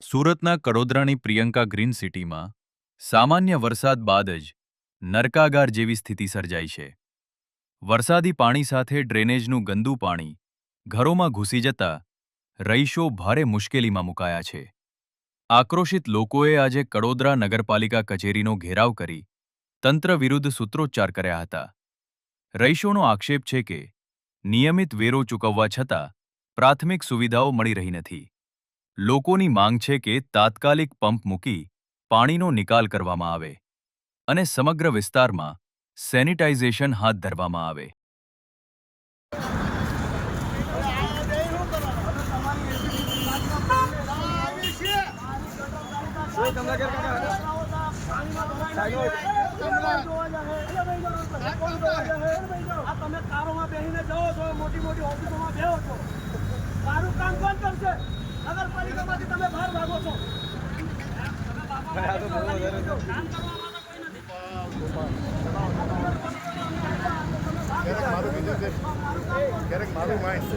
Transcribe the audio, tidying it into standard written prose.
સુરતના કડોદરાની પ્રિયંકા ગ્રીન સિટીમાં સામાન્ય વરસાદ બાદ જ નરકાગાર જેવી સ્થિતિ સર્જાઈ છે. વરસાદી પાણી સાથે ડ્રેનેજનું ગંદુ પાણી ઘરોમાં ઘૂસી જતા રહીશો ભારે મુશ્કેલીમાં મુકાયા છે. આક્રોશિત લોકોએ આજે કડોદરા નગરપાલિકા કચેરીનો ઘેરાવ કરી તંત્ર વિરુદ્ધ સૂત્રોચ્ચાર કર્યા હતા. રહીશોનો આક્ષેપ છે કે નિયમિત વેરો ચૂકવવા છતાં પ્રાથમિક સુવિધાઓ મળી રહી નથી. લોકોની માંગ છે કે તાત્કાલિક પંપ મૂકી પાણીનો નિકાલ કરવામાં આવે અને સમગ્ર વિસ્તારમાં સેનિટાઇઝેશન હાથ ધરવામાં આવે. તમે કારોમાં બેસીને જાઓ છો, મોટી મોટી ઓફિસોમાં બેહો છો, સારું કામ કોણ કરશે? નગરપાલિકામાંથી તમે બહાર ભાગો છો. ક્યારેક મારું માઇન્ડ